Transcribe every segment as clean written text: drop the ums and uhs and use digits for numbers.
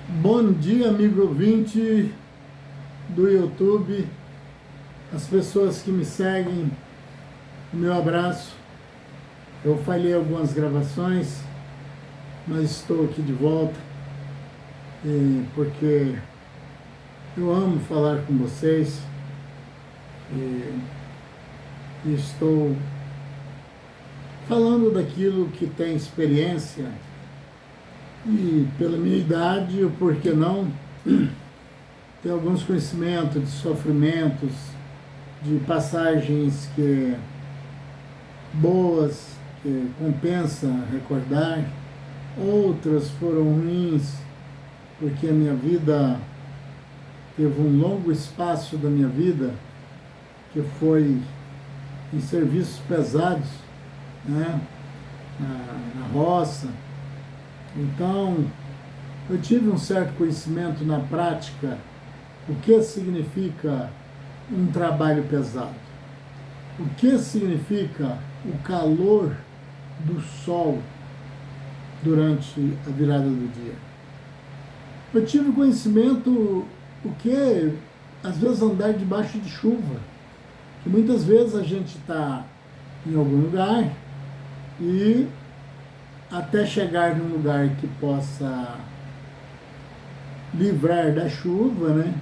Bom dia, amigo ouvinte do YouTube, as pessoas que me seguem, meu abraço. Eu falhei algumas gravações, mas estou aqui de volta porque eu amo falar com vocês e estou falando daquilo que tem experiência e pela minha idade, por que não, ter alguns conhecimentos de sofrimentos, de passagens que boas, que compensa recordar, outras foram ruins, porque a minha vida teve um longo espaço da minha vida que foi em serviços pesados, né? na roça. Então, eu tive um certo conhecimento na prática o que significa um trabalho pesado, o que significa o calor do sol durante a virada do dia. Eu tive conhecimento o que às vezes andar debaixo de chuva, que muitas vezes a gente está em algum lugar e até chegar num lugar que possa livrar da chuva, né?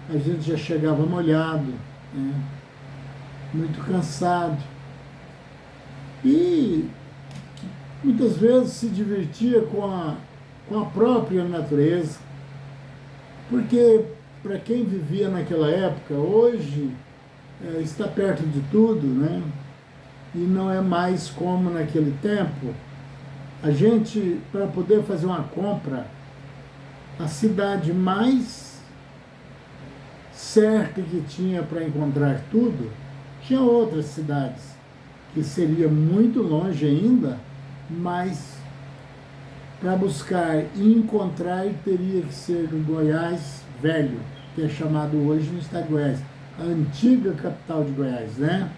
A gente já chegava molhado, né? Muito cansado. E muitas vezes se divertia com a própria natureza, porque para quem vivia naquela época, hoje está perto de tudo, né? E não é mais como naquele tempo. A gente, para poder fazer uma compra, a cidade mais certa que tinha para encontrar tudo, tinha outras cidades, que seria muito longe ainda, mas para buscar e encontrar teria que ser no Goiás Velho, que é chamado hoje no estado de Goiás, a antiga capital de Goiás, né?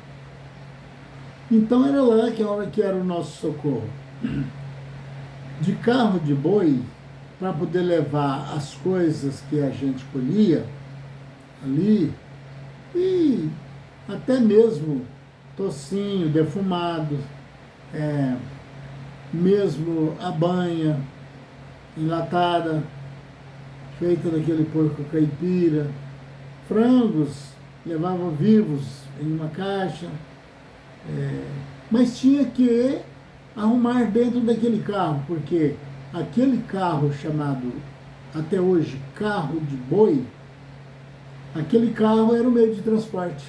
Então era lá que era o nosso socorro. De carro de boi, para poder levar as coisas que a gente colhia ali, e até mesmo tocinho defumado, mesmo a banha enlatada, feita daquele porco caipira, frangos levava vivos em uma caixa, mas tinha que arrumar dentro daquele carro, porque aquele carro chamado até hoje carro de boi, aquele carro era o meio de transporte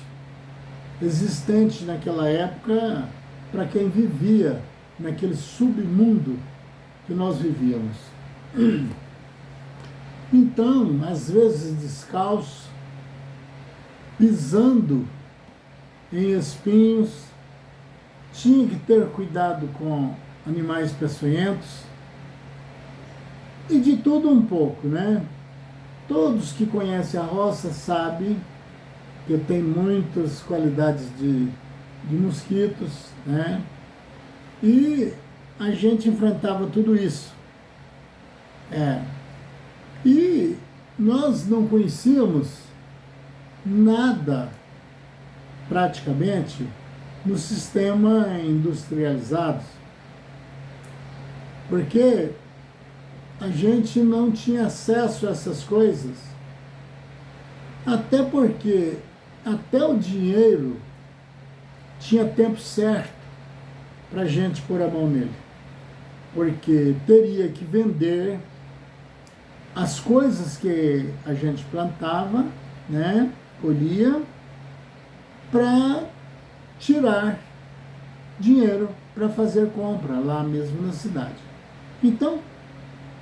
existente naquela época para quem vivia naquele submundo que nós vivíamos. Então, às vezes descalço, pisando em espinhos, tinha que ter cuidado com animais peçonhentos e de tudo um pouco, né? Todos que conhecem a roça sabem que tem muitas qualidades de mosquitos, né? E a gente enfrentava tudo isso. E nós não conhecíamos nada, praticamente, no sistema industrializado, porque a gente não tinha acesso a essas coisas, até porque até o dinheiro tinha tempo certo para a gente pôr a mão nele, porque teria que vender as coisas que a gente plantava, né, colhia, para tirar dinheiro para fazer compra lá mesmo na cidade. Então,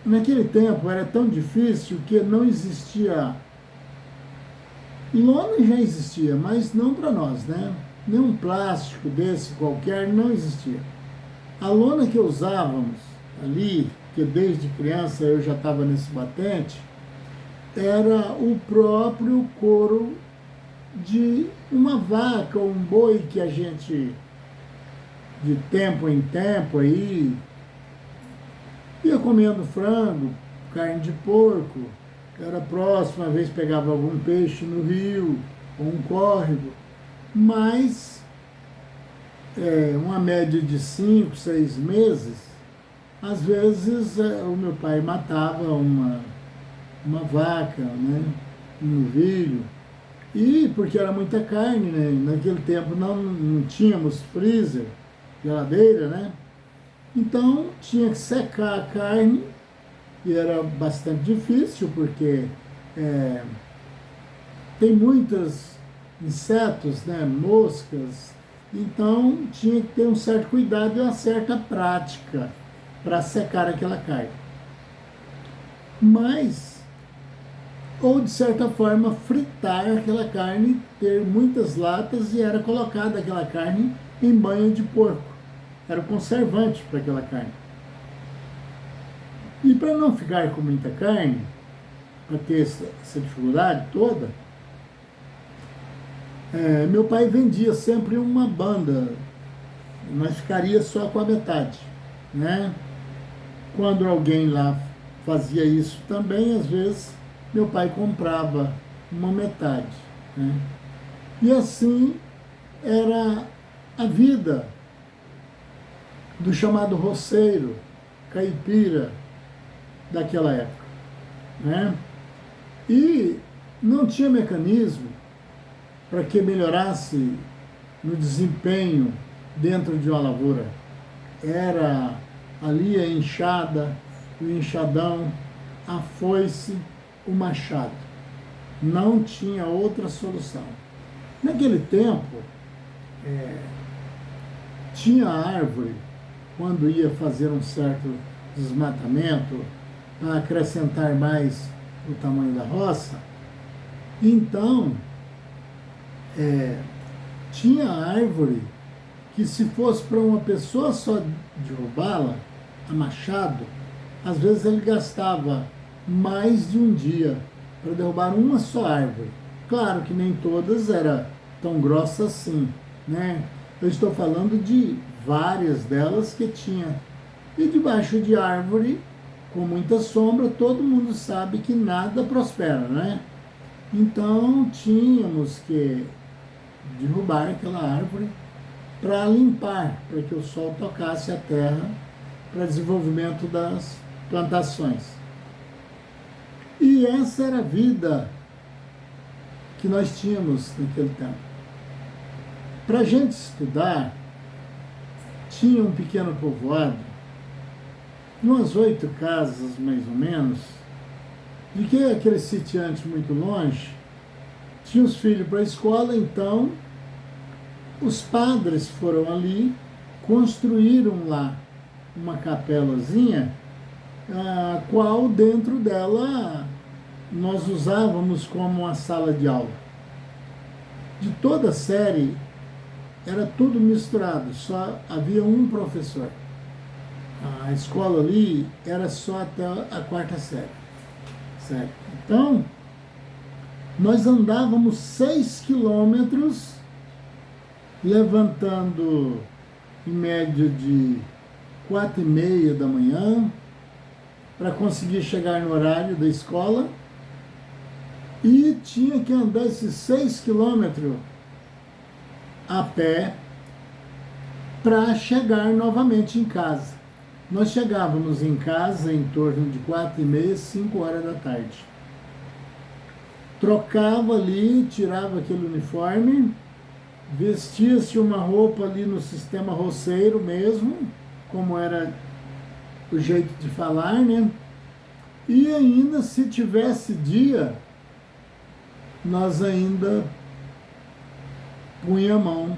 naquele tempo era tão difícil que não existia. Lona já existia, mas não para nós, né? Nenhum plástico desse qualquer não existia. A lona que usávamos ali, que desde criança eu já estava nesse batente, era o próprio couro de uma vaca ou um boi que a gente, de tempo em tempo aí, ia comendo frango, carne de porco, era próximo, às vezes pegava algum peixe no rio, ou um córrego, mas uma média de 5, 6 meses, às vezes o meu pai matava uma vaca, né, um novilho, e porque era muita carne, né, naquele tempo não tínhamos freezer, geladeira, né, então tinha que secar a carne, e era bastante difícil, porque tem muitos insetos, né, moscas, então tinha que ter um certo cuidado e uma certa prática para secar aquela carne. Mas, ou de certa forma, fritar aquela carne, ter muitas latas e era colocada aquela carne em banho de porco. Era o conservante para aquela carne. E para não ficar com muita carne, para ter essa dificuldade toda, meu pai vendia sempre uma banda, mas ficaria só com a metade, né? Quando alguém lá fazia isso também, às vezes meu pai comprava uma metade, né? E assim era a vida do chamado roceiro, caipira daquela época, né? E não tinha mecanismo para que melhorasse no desempenho dentro de uma lavoura. Era ali a enxada, o enxadão, a foice, o machado. Não tinha outra solução. Naquele tempo, tinha árvore, quando ia fazer um certo desmatamento, para acrescentar mais o tamanho da roça, então, tinha árvore que, se fosse para uma pessoa só derrubá-la, a machado, às vezes ele gastava mais de um dia para derrubar uma só árvore. Claro que nem todas eram tão grossas assim, né? Eu estou falando de várias delas que tinha. E debaixo de árvore, com muita sombra, todo mundo sabe que nada prospera, né? Então tínhamos que derrubar aquela árvore para limpar, para que o sol tocasse a terra para desenvolvimento das plantações. E essa era a vida que nós tínhamos naquele tempo. Para a gente estudar, tinha um pequeno povoado, umas 8 casas mais ou menos, de que aquele sitiante muito longe, tinha os filhos para a escola, então os padres foram ali, construíram lá uma capelazinha, a qual dentro dela nós usávamos como uma sala de aula. De toda a série, era tudo misturado, só havia um professor. A escola ali era só até a 4ª série. Certo? Então, nós andávamos 6 quilômetros, levantando em média de 4h30 da manhã, para conseguir chegar no horário da escola, e tinha que andar esses 6 quilômetros a pé para chegar novamente em casa. Nós chegávamos em casa em torno de 4h30, 5 horas da tarde. Trocava ali, tirava aquele uniforme, vestia-se uma roupa ali no sistema roceiro mesmo, como era o jeito de falar, né? E ainda, se tivesse dia, nós ainda punha a mão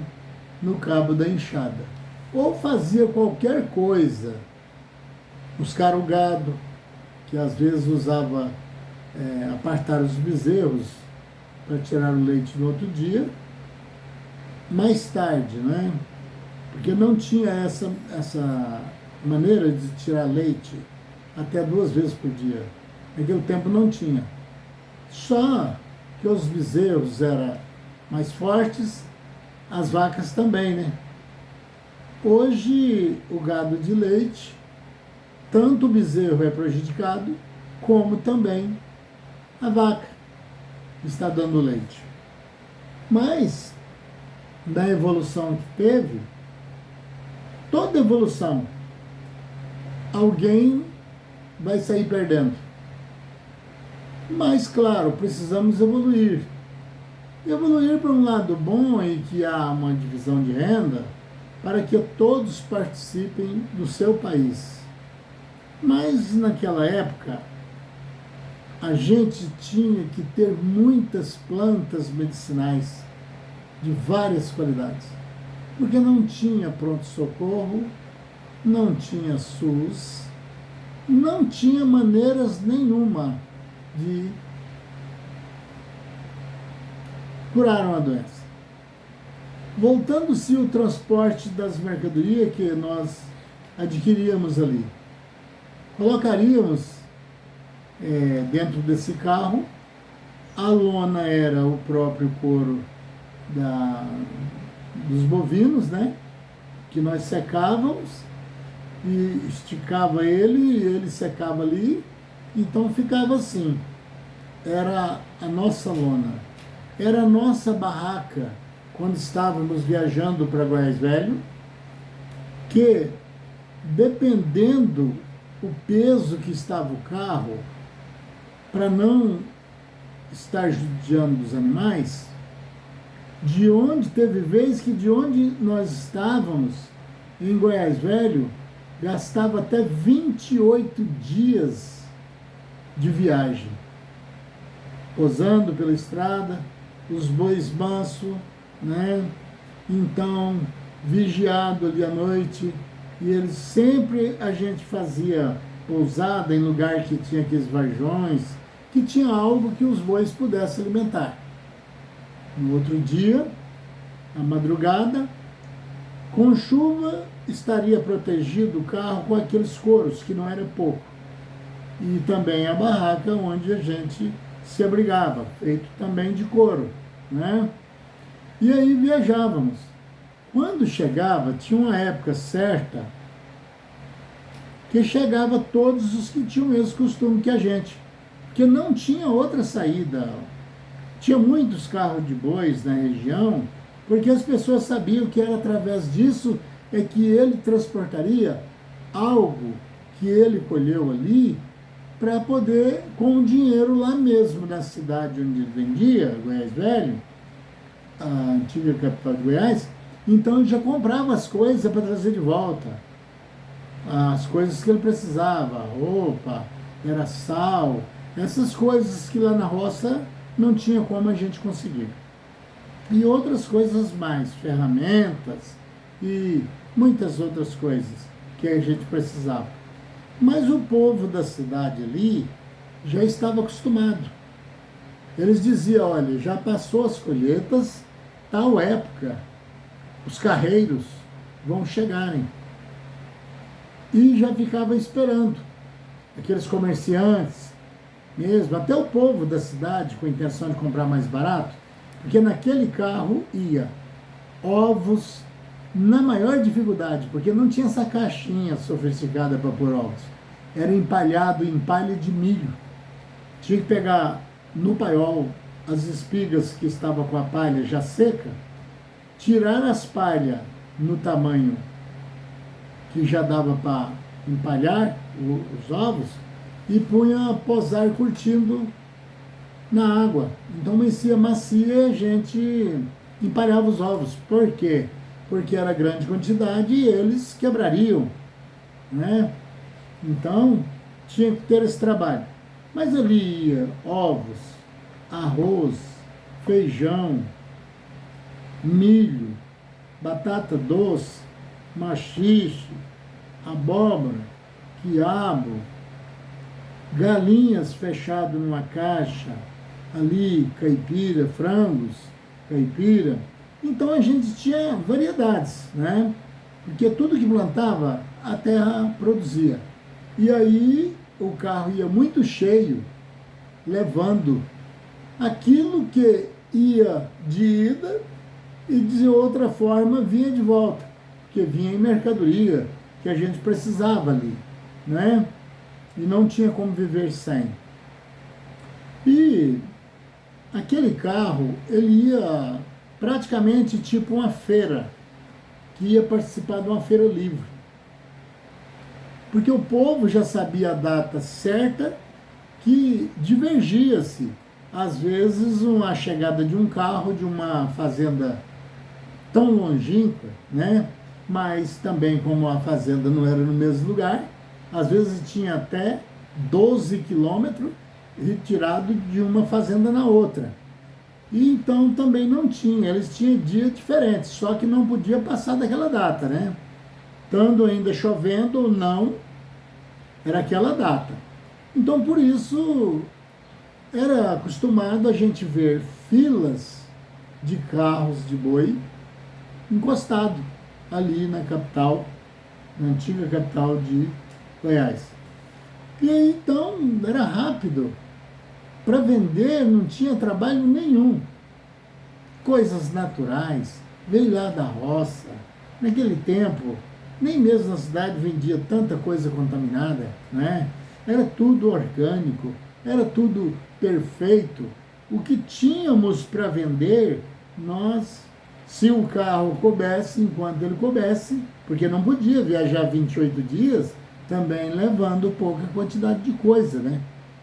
no cabo da enxada. Ou fazia qualquer coisa, buscar o gado, que às vezes usava apartar os bezerros para tirar o leite no outro dia, mais tarde, né? Porque não tinha essa maneira de tirar leite até 2 vezes por dia. Naquele tempo não tinha. Só que os bezerros eram mais fortes, as vacas também, né? Hoje, o gado de leite, tanto o bezerro é prejudicado, como também a vaca está dando leite. Mas, da evolução que teve, toda evolução, alguém vai sair perdendo. Mas, claro, precisamos evoluir. Evoluir para um lado bom em que há uma divisão de renda para que todos participem do seu país. Mas, naquela época, a gente tinha que ter muitas plantas medicinais de várias qualidades, porque não tinha pronto-socorro, não tinha SUS, não tinha maneiras nenhuma de curar uma doença. Voltando-se o transporte das mercadorias que nós adquiríamos ali, colocaríamos dentro desse carro, a lona era o próprio couro dos bovinos, né? Que nós secávamos e esticava ele e ele secava ali, então ficava assim. Era a nossa lona, era a nossa barraca quando estávamos viajando para Goiás Velho, que dependendo o peso que estava o carro, para não estar judiando dos animais, teve vez que de onde nós estávamos, em Goiás Velho, gastava até 28 dias de viagem, posando pela estrada, os bois mansos, né? Então, vigiado ali à noite, e eles sempre, a gente fazia pousada em lugar que tinha aqueles varjões, que tinha algo que os bois pudessem alimentar. No outro dia, à madrugada, com chuva, estaria protegido o carro com aqueles couros, que não era pouco. E também a barraca onde a gente se abrigava, feito também de couro, né? E aí viajávamos. Quando chegava, tinha uma época certa que chegava todos os que tinham o mesmo costume que a gente, porque não tinha outra saída. Tinha muitos carros de bois na região, porque as pessoas sabiam que era através disso é que ele transportaria algo que ele colheu ali para poder, com o dinheiro lá mesmo na cidade onde ele vendia, Goiás Velho, a antiga capital de Goiás, então ele já comprava as coisas para trazer de volta. As coisas que ele precisava, roupa, era sal, essas coisas que lá na roça não tinha como a gente conseguir. E outras coisas mais, ferramentas e muitas outras coisas que a gente precisava. Mas o povo da cidade ali já estava acostumado. Eles diziam, olha, já passou as colheitas, tal época, os carreiros vão chegarem. E já ficava esperando. Aqueles comerciantes, mesmo, até o povo da cidade com a intenção de comprar mais barato, porque naquele carro ia ovos na maior dificuldade, porque não tinha essa caixinha sofisticada para pôr ovos. Era empalhado em palha de milho. Tinha que pegar no paiol as espigas que estavam com a palha já seca, tirar as palhas no tamanho que já dava para empalhar os ovos e punha a posar curtindo na água. Então amanhecia macia e a gente empalhava os ovos. Por quê? Porque era grande quantidade e eles quebrariam, né? Então tinha que ter esse trabalho. Mas ali ia ovos, arroz, feijão, milho, batata doce, maxixe, abóbora, quiabo, galinhas fechadas numa caixa, ali caipira, frangos, caipira. Então a gente tinha variedades, né? Porque tudo que plantava, a terra produzia. E aí o carro ia muito cheio, levando aquilo que ia de ida e de outra forma vinha de volta, porque vinha em mercadoria que a gente precisava ali, né? e não tinha como viver sem. E aquele carro, ele ia praticamente tipo uma feira, que ia participar de uma feira livre. Porque o povo já sabia a data certa, que divergia-se, às vezes, a chegada de um carro de uma fazenda tão longínqua, né? Mas também, como a fazenda não era no mesmo lugar, às vezes tinha até 12 quilômetros retirado de uma fazenda na outra. E então também não tinha, eles tinham dias diferentes, só que não podia passar daquela data, né? Estando ainda chovendo ou não, era aquela data. Então, por isso, era acostumado a gente ver filas de carros de boi encostado ali na capital, na antiga capital de Goiás. E aí, então, era rápido. Para vender não tinha trabalho nenhum. Coisas naturais, veio lá da roça. Naquele tempo, nem mesmo na cidade vendia tanta coisa contaminada, né? Era tudo orgânico, era tudo perfeito. O que tínhamos para vender, nós, se o carro coubesse, enquanto ele coubesse, porque não podia viajar 28 dias, também levando pouca quantidade de coisa, né?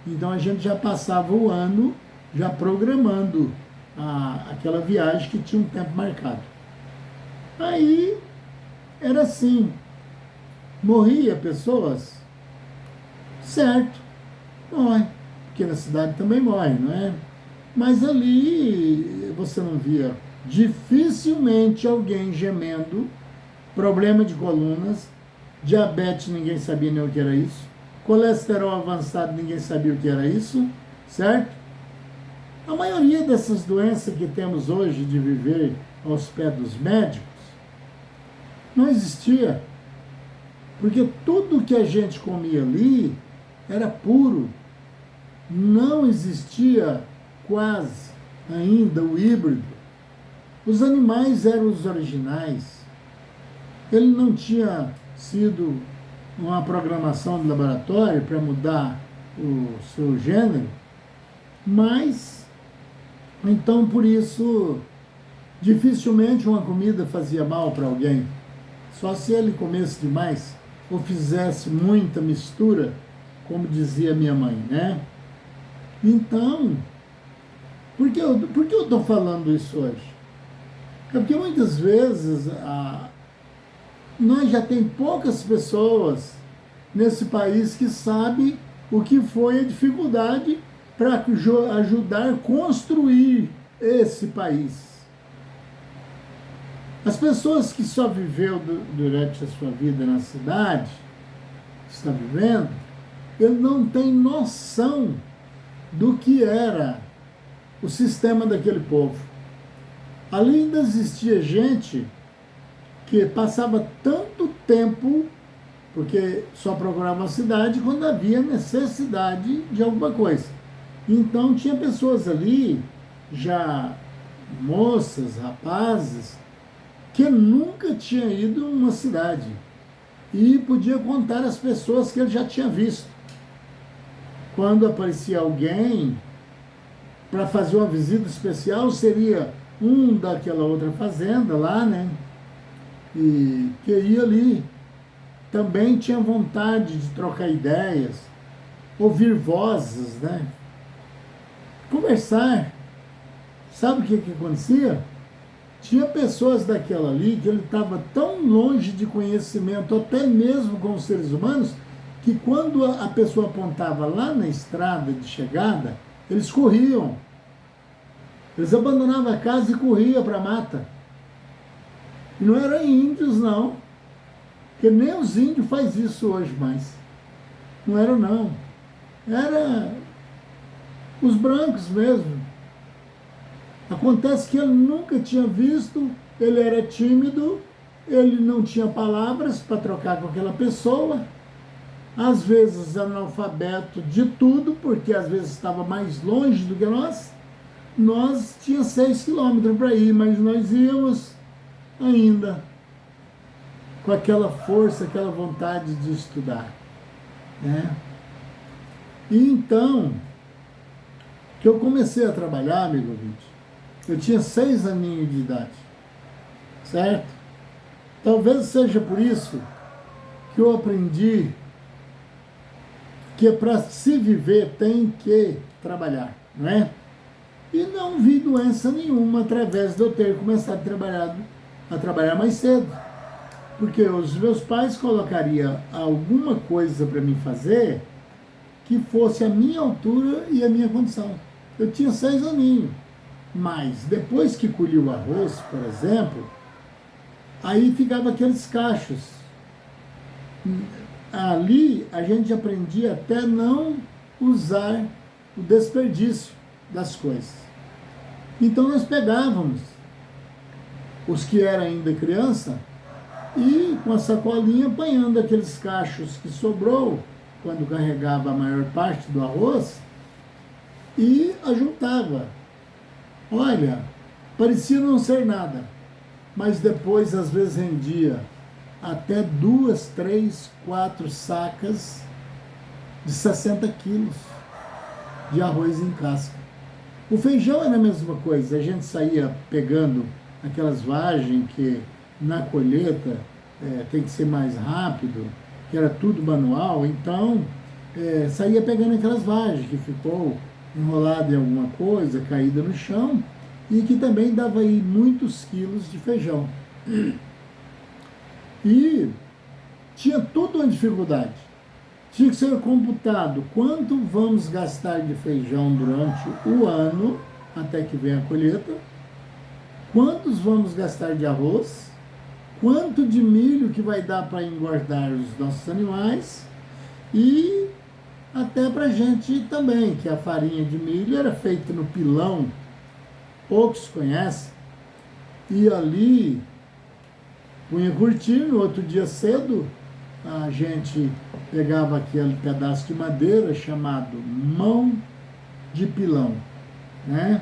Então a gente já passava o ano já programando aquela viagem que tinha um tempo marcado. Aí era assim, morria pessoas, certo, morre, porque na cidade também morre, não é? Mas ali você não via dificilmente alguém gemendo, problema de colunas, diabetes ninguém sabia nem o que era isso, colesterol avançado ninguém sabia o que era isso, certo? A maioria dessas doenças que temos hoje de viver aos pés dos médicos não existia, porque tudo que a gente comia ali era puro, não existia quase ainda o híbrido. Os animais eram os originais. Ele não tinha sido uma programação de laboratório para mudar o seu gênero, mas, então, por isso, dificilmente uma comida fazia mal para alguém. Só se ele comesse demais ou fizesse muita mistura, como dizia minha mãe, né? Então, por que eu estou falando isso hoje? É porque muitas vezes nós já tem poucas pessoas nesse país que sabem o que foi a dificuldade para ajudar a construir esse país. As pessoas que só viveu durante a sua vida na cidade, está vivendo, ele não tem noção do que era o sistema daquele povo. Ali ainda existia gente que passava tanto tempo, porque só procurava uma cidade quando havia necessidade de alguma coisa. Então tinha pessoas ali, já moças, rapazes, que nunca tinha ido a uma cidade e podia contar as pessoas que ele já tinha visto. Quando aparecia alguém para fazer uma visita especial, seria um daquela outra fazenda lá, né? E que ia ali. Também tinha vontade de trocar ideias, ouvir vozes, né? Conversar. Sabe o que acontecia? Tinha pessoas daquela ali que ele estava tão longe de conhecimento, até mesmo com os seres humanos, que quando a pessoa apontava lá na estrada de chegada, eles corriam. Eles abandonavam a casa e corriam para a mata. E não eram índios, não. Porque nem os índios fazem isso hoje mais. Não eram, não. Era os brancos mesmo. Acontece que ele nunca tinha visto, ele era tímido, ele não tinha palavras para trocar com aquela pessoa, às vezes analfabeto de tudo, porque às vezes estava mais longe do que nós. Nós tinha 6 quilômetros para ir, mas nós íamos ainda com aquela força, aquela vontade de estudar, né? E então, que eu comecei a trabalhar, amigo ouvinte, eu tinha 6 aninhos de idade, certo? Talvez seja por isso que eu aprendi que para se viver tem que trabalhar, não é? E não vi doença nenhuma através de eu ter começado a trabalhar mais cedo. Porque os meus pais colocariam alguma coisa para mim fazer que fosse a minha altura e a minha condição. Eu tinha 6 aninhos. Mas depois que colhi o arroz, por exemplo, aí ficava aqueles cachos. Ali a gente aprendia até não usar o desperdício das coisas. Então nós pegávamos os que eram ainda criança e com a sacolinha apanhando aqueles cachos que sobrou quando carregava a maior parte do arroz e ajuntava. Olha, parecia não ser nada, mas depois às vezes rendia até 2, 3, 4 sacas de 60 quilos de arroz em casca. O feijão era a mesma coisa, a gente saía pegando aquelas vagens que na colheita tem que ser mais rápido, que era tudo manual, então saía pegando aquelas vagens que ficou enrolada em alguma coisa, caída no chão, e que também dava aí muitos quilos de feijão. E tinha tudo uma dificuldade. Tinha que ser computado quanto vamos gastar de feijão durante o ano, até que venha a colheita, quantos vamos gastar de arroz, quanto de milho que vai dar para engordar os nossos animais e até para a gente também, que a farinha de milho era feita no pilão, poucos conhecem, e ali punha curtir, no outro dia cedo a gente pegava aquele pedaço de madeira chamado mão de pilão, né?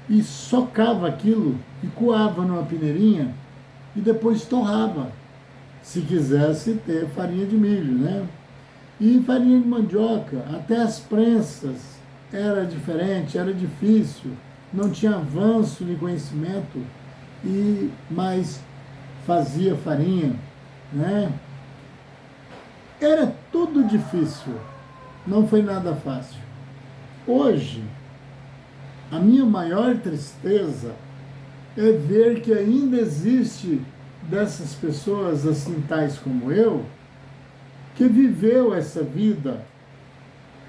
E socava aquilo e coava numa peneirinha e depois torrava, se quisesse ter farinha de milho, né? E farinha de mandioca, até as prensas era diferente, era difícil, não tinha avanço de conhecimento, mas fazia farinha, né? Era tudo difícil, não foi nada fácil. Hoje, a minha maior tristeza é ver que ainda existe dessas pessoas assim tais como eu, que viveu essa vida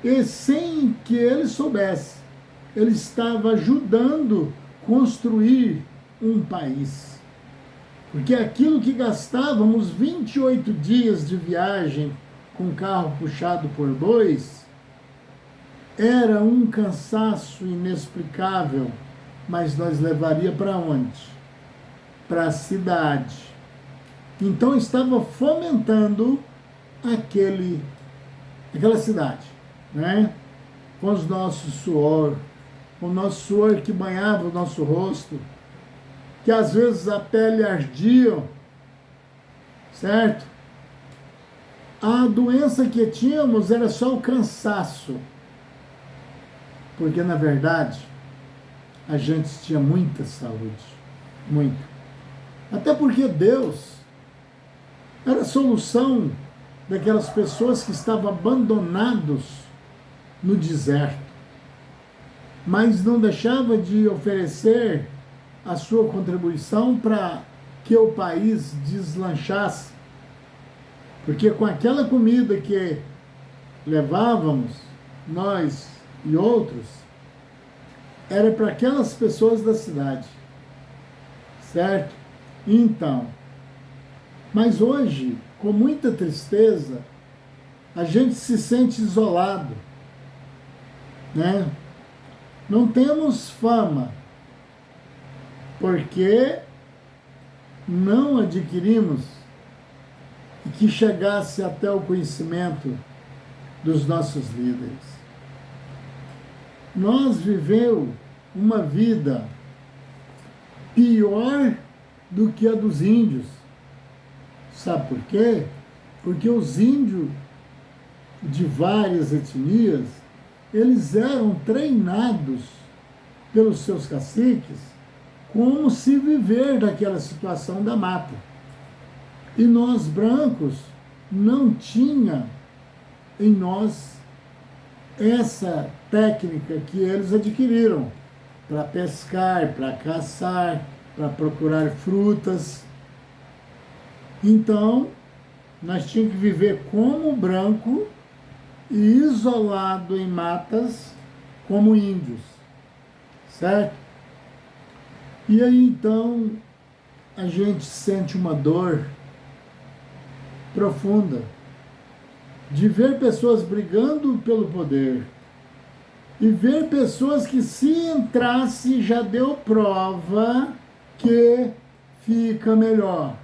e sem que ele soubesse, ele estava ajudando a construir um país. Porque aquilo que gastávamos 28 dias de viagem com carro puxado por bois era um cansaço inexplicável, mas nós levaria para onde? Para a cidade. Então estava fomentando aquela cidade, né? Com os nossos suor, com o nosso suor que banhava o nosso rosto, que às vezes a pele ardia, certo? A doença que tínhamos era só o cansaço, porque na verdade a gente tinha muita saúde, muita. Até porque Deus era a solução daquelas pessoas que estavam abandonados no deserto, mas não deixava de oferecer a sua contribuição para que o país deslanchasse, porque com aquela comida que levávamos, nós e outros, era para aquelas pessoas da cidade, certo? Então, mas hoje, com muita tristeza, a gente se sente isolado, né? Não temos fama, porque não adquirimos e que chegasse até o conhecimento dos nossos líderes. Nós vivemos uma vida pior do que a dos índios. Sabe por quê? Porque os índios de várias etnias, eles eram treinados pelos seus caciques como se viver daquela situação da mata. E nós, brancos, não tinha em nós essa técnica que eles adquiriram para pescar, para caçar, para procurar frutas. Então, nós tínhamos que viver como branco e isolado em matas como índios, certo? E aí, então, a gente sente uma dor profunda de ver pessoas brigando pelo poder e ver pessoas que, se entrasse, já deu prova que fica melhor.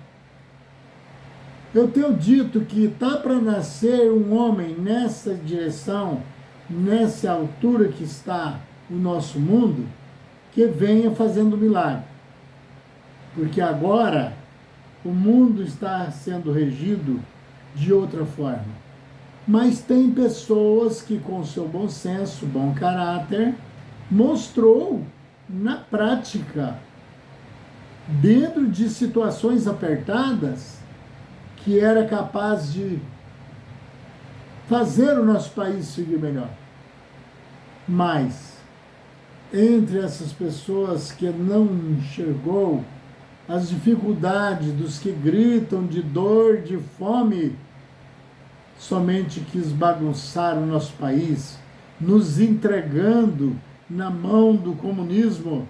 Eu tenho dito que está para nascer um homem nessa direção, nessa altura que está o nosso mundo, que venha fazendo milagre. Porque agora o mundo está sendo regido de outra forma. Mas tem pessoas que, com seu bom senso, bom caráter, mostrou na prática, dentro de situações apertadas, que era capaz de fazer o nosso país seguir melhor. Mas, entre essas pessoas que não enxergou as dificuldades dos que gritam de dor, de fome, somente quis bagunçar o nosso país, nos entregando na mão do comunismo,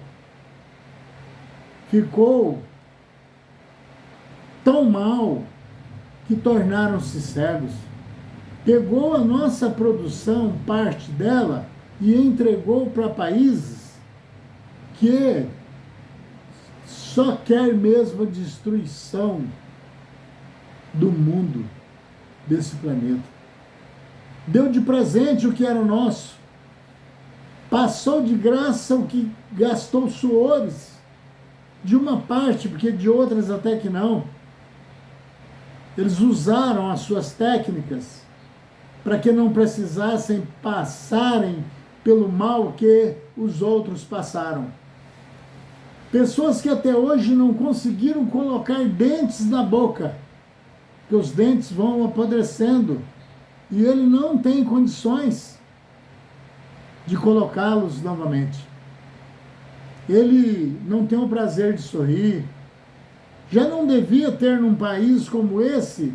ficou tão mal que tornaram-se cegos. Pegou a nossa produção, parte dela, e entregou para países que só quer mesmo a destruição do mundo, desse planeta. Deu de presente o que era nosso. Passou de graça o que gastou suores. De uma parte, porque de outras até que não. Eles usaram as suas técnicas para que não precisassem passarem pelo mal que os outros passaram. Pessoas que até hoje não conseguiram colocar dentes na boca, que os dentes vão apodrecendo e ele não tem condições de colocá-los novamente. Ele não tem o prazer de sorrir. Já não devia ter num país como esse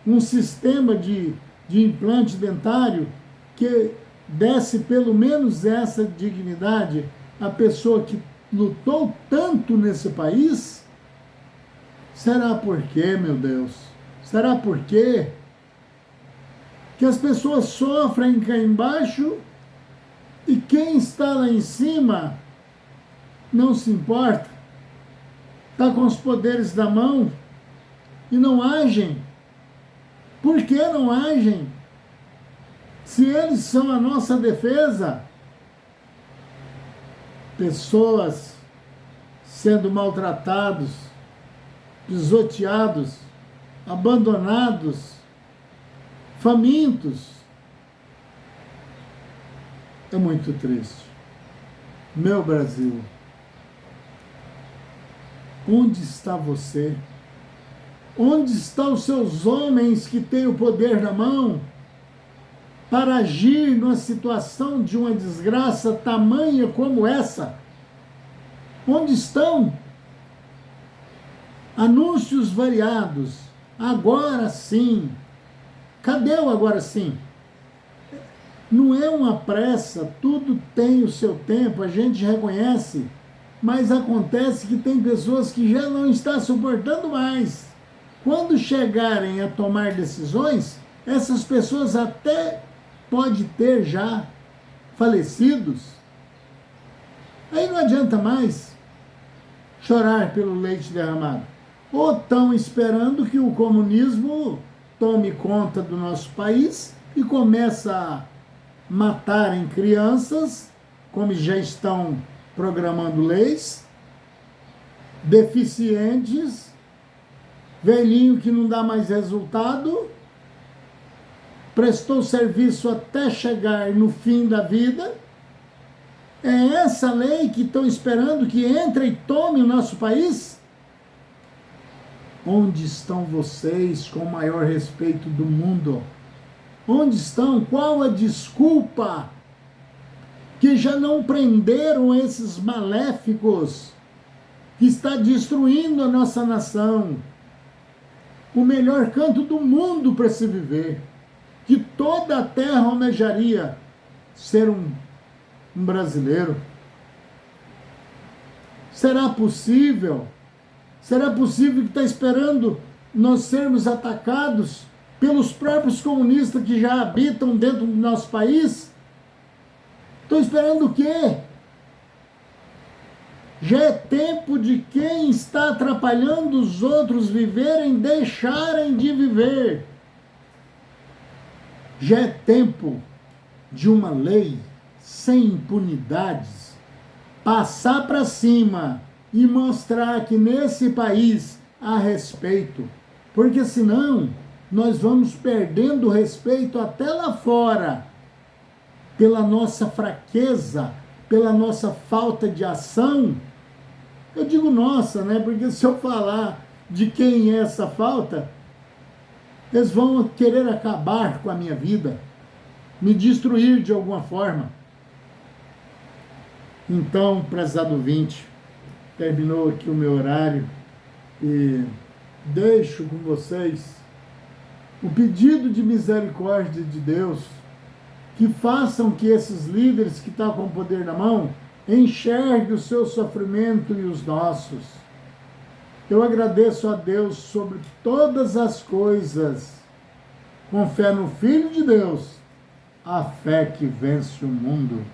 um sistema de implante dentário que desse pelo menos essa dignidade à pessoa que lutou tanto nesse país? Será por quê, meu Deus? Será por quê que as pessoas sofrem cá embaixo e quem está lá em cima não se importa? Está com os poderes da mão e não agem? Por que não agem? Se eles são a nossa defesa, pessoas sendo maltratados, pisoteados, abandonados, famintos. É muito triste. Meu Brasil, onde está você? Onde estão os seus homens que têm o poder na mão para agir numa situação de uma desgraça tamanha como essa? Onde estão? Anúncios variados. Agora sim. Cadê o agora sim? Não é uma pressa, tudo tem o seu tempo, a gente reconhece, mas acontece que tem pessoas que já não estão suportando mais. Quando chegarem a tomar decisões, essas pessoas até podem ter já falecidos. Aí não adianta mais chorar pelo leite derramado. Ou estão esperando que o comunismo tome conta do nosso país e comece a matarem crianças, como já estão programando leis, deficientes, velhinho que não dá mais resultado, prestou serviço até chegar no fim da vida. É essa lei que estão esperando que entre e tome o nosso país? Onde estão vocês com o maior respeito do mundo? Onde estão? Qual a desculpa? Que já não prenderam esses maléficos que está destruindo a nossa nação. O melhor canto do mundo para se viver. Que toda a terra almejaria ser um brasileiro. Será possível? Será possível que está esperando nós sermos atacados pelos próprios comunistas que já habitam dentro do nosso país? Estão esperando o quê? Já é tempo de quem está atrapalhando os outros viverem, deixarem de viver. Já é tempo de uma lei sem impunidades passar para cima e mostrar que nesse país há respeito. Porque senão nós vamos perdendo o respeito até lá fora, pela nossa fraqueza, pela nossa falta de ação. Eu digo nossa, né? Porque se eu falar de quem é essa falta, eles vão querer acabar com a minha vida, me destruir de alguma forma. Então, prezado ouvinte, terminou aqui o meu horário e deixo com vocês o pedido de misericórdia de Deus, que façam que esses líderes que estão com o poder na mão enxerguem o seu sofrimento e os nossos. Eu agradeço a Deus sobre todas as coisas, com fé no Filho de Deus, a fé que vence o mundo.